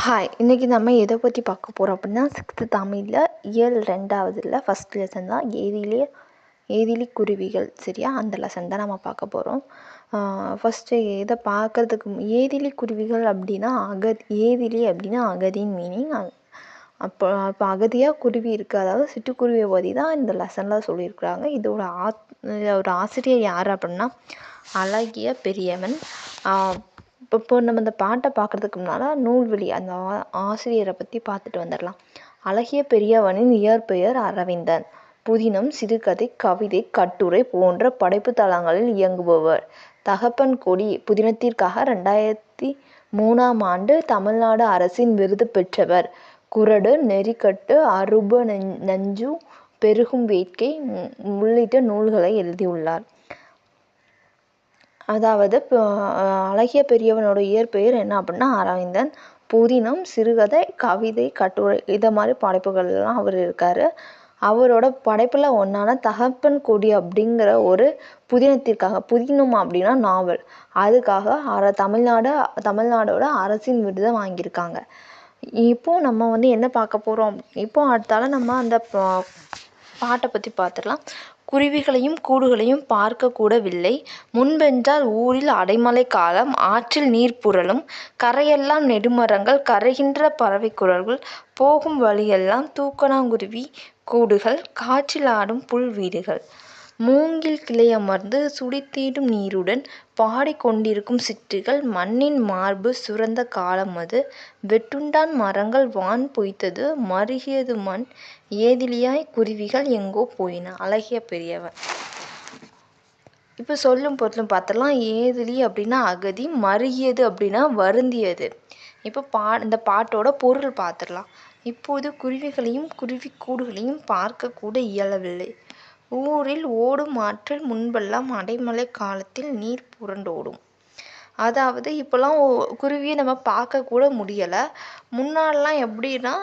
Hi, இன்றைக்கி நம்ம எதை பற்றி பார்க்க போகிறோம் அப்படின்னா 6th தமிழில் இயல் 2வதுல ஃபஸ்ட் லெசன் தான் ஏதிலி குருவிகள். சரியா, அந்த லெசன் தான் நம்ம பார்க்க போகிறோம். ஃபஸ்ட்டு இதை பார்க்குறதுக்கு ஏதிலி குருவிகள் அப்படின்னா ஏதிலி அப்படின்னா அகதின்னு மீனிங். அப்போ அகதியாக குருவி இருக்குது, அதாவது சிட்டுக்குருவியை பற்றி தான் இந்த லெசனில் சொல்லியிருக்கிறாங்க. இதோட ஆசிரியர் யார் அப்படின்னா அழகிய பெரியவன். இப்போ நம்ம இந்த பாட்டை பார்க்குறதுக்கு முன்னால் நூல்வழி அந்த ஆசிரியரை பற்றி பார்த்துட்டு வந்துடலாம். அழகிய பெரியவனின் இயற்பெயர் அரவிந்தன். புதினம், சிறுகதை, கவிதை, கட்டுரை போன்ற படைப்பு தளங்களில் இயங்குபவர். தகப்பன் கொடி புதினத்திற்காக 2003ஆம் ஆண்டு தமிழ்நாடு அரசின் விருது பெற்றவர். குறடு, நெறிக்கட்டு, அருப நஞ்சு, பெருகும் வேட்கை உள்ளிட்ட நூல்களை எழுதியுள்ளார். அதாவது அழகிய பெரியவனோட இயற்பெயர் என்ன அப்படின்னா அரவிந்தன். புதினம், சிறுகதை, கவிதை, கட்டுரை இதை மாதிரி படைப்புகள்லாம் அவர் இருக்கார். அவரோட படைப்பில் ஒன்றான தகப்பன் கொடி அப்படிங்கிற ஒரு புதினத்திற்காக, புதினம் அப்படின்னா நாவல், அதுக்காக தமிழ்நாடோட அரசின் விருதை வாங்கியிருக்காங்க. இப்போது நம்ம என்ன பார்க்க போகிறோம், இப்போது அடுத்தால நம்ம அந்த பாட்டை பற்றி பார்த்துடலாம். குருவிகளையும் கூடுகளையும் பார்க்கக்கூடவில்லை. முன்பென்றால் ஊரில் அடைமழை காலம், ஆற்றில் நீர் புரளும், கரையெல்லாம் நெடுமரங்கள், கரைகின்ற பறவை குரல்கள், போகும் வழியெல்லாம் தூக்கணாங்குருவி கூடுகள், காற்றில் ஆடும் புல் வீடுகள், மூங்கில் கிளையமர்ந்து சுடித்தீடும் நீருடன் பாடிக்கொண்டிருக்கும் சிட்டுகள், மண்ணின் மார்பு சுரந்த காலம் அது, வெட்டுண்டான் மரங்கள் வான் பொய்த்தது, மருகியது மண், ஏதிலியாய் குருவிகள் எங்கோ போயின. அழகிய பெரியவன். இப்போ சொல்லும் பொருளும் பார்த்துடலாம். ஏதிலி அப்படின்னா அகதி, மருகியது அப்படின்னா வருந்தியது. இப்போ இந்த பாட்டோட பொருள் பார்த்துடலாம். இப்போது குருவிகளையும் குருவி கூடுகளையும் பார்க்கக்கூட இயலவில்லை. ஊரில் ஓடும் ஆற்றில் முன்பெல்லாம் அடைமழை காலத்தில் நீர் புரண்டோடும். அதாவது இப்போல்லாம் குருவியை நம்ம பார்க்கக்கூட முடியலை. முன்னாடிலாம் எப்படின்னா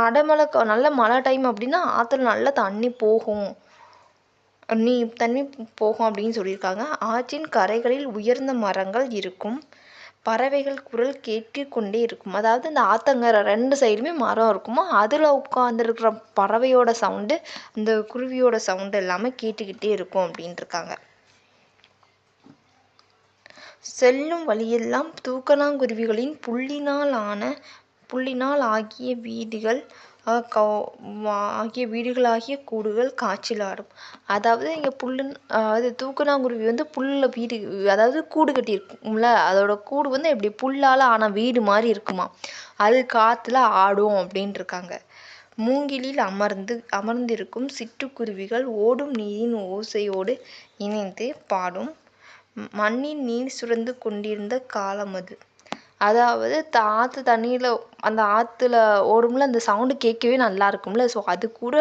அடைமழை நல்ல மழை டைம் அப்படின்னா ஆற்றுல நல்ல தண்ணி போகும் அப்படின்னு சொல்லியிருக்காங்க. ஆற்றின் கரைகளில் உயர்ந்த மரங்கள் இருக்கும், பறவைகள் குரல் கேட்டுக்கொண்டே இருக்கும். அதாவது இந்த ஆற்றங்கரை 2 சைடுமே மரம் இருக்குமா, அதில் உட்காந்துருக்கிற பறவையோட சவுண்டு, இந்த குருவியோட சவுண்டு எல்லாமே கேட்டுக்கிட்டே இருக்கும் அப்படின்ட்டுருக்காங்க. செல்லும் வழியெல்லாம் தூக்கணாங்குருவிகளின் புள்ளினால் ஆகிய வீடுகளாகிய கூடுகள் காற்றில் ஆடும். அதாவது இங்கே அது தூக்கணாங்குருவி புல்லில் வீடு, அதாவது கூடு கட்டியிருக்கும்ல, அதோட கூடு எப்படி புல்லால் ஆன வீடு மாதிரி இருக்குமா, அது காற்றுல ஆடும் அப்படின்ட்டுருக்காங்க. மூங்கிலில் அமர்ந்திருக்கும் சிட்டுக்குருவிகள் ஓடும் நீரின் ஓசையோடு இணைந்து பாடும். மண்ணின் நீர் சுரந்து கொண்டிருந்த காலம் அது. அதாவது ஆற்று தண்ணியில் அந்த ஆற்றுல ஓடும்ல, அந்த சவுண்டு கேட்கவே நல்லா இருக்கும்ல. ஸோ அது கூட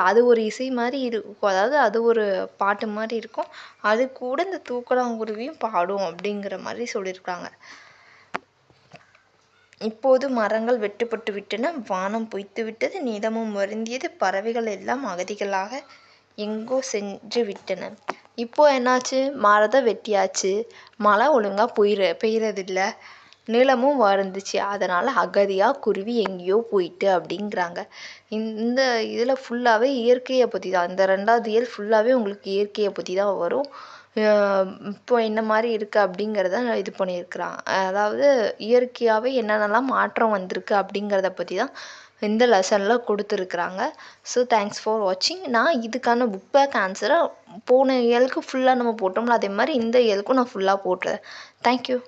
அது ஒரு இசை மாதிரி இருக்கும், அதாவது அது ஒரு பாட்டு மாதிரி இருக்கும். அது கூட இந்த தூக்கணாங்குருவியும் பாடும் அப்படிங்கிற மாதிரி சொல்லியிருக்காங்க. இப்போது மரங்கள் வெட்டுப்பட்டு விட்டன, வானம் பொய்த்து விட்டது, நிலமும் வருந்தியது, பறவைகள் எல்லாம் அகதிகளாக எங்கோ சென்று விட்டன. இப்போ என்னாச்சு, மரத்தை வெட்டியாச்சு, மழை ஒழுங்காக பெய்யறதில்ல, நிலமும் வருந்துச்சு, அதனால் அகதியாக குருவி எங்கேயோ போயிட்டு அப்படிங்கிறாங்க. இந்த இதில் ஃபுல்லாகவே இயற்கையை பற்றி தான், இந்த 2வது இயல் ஃபுல்லாகவே உங்களுக்கு இயற்கையை பற்றி தான் வரும். இப்போ என்ன மாதிரி இருக்குது அப்படிங்கிறத இது பண்ணியிருக்கிறாங்க. அதாவது இயற்கையாகவே என்னென்னலாம் மாற்றம் வந்திருக்கு அப்படிங்கிறத பற்றி தான் இந்த லெசனில் கொடுத்துருக்குறாங்க. ஸோ தேங்க்ஸ் ஃபார் வாட்சிங். நான் இதுக்கான புக் பேக் ஆன்சரை போன இயலுக்கு ஃபுல்லாக நம்ம போட்டோம்ல, அதே மாதிரி இந்த இயலுக்கும் நான் ஃபுல்லாக போட்டுறேன். தேங்க்யூ.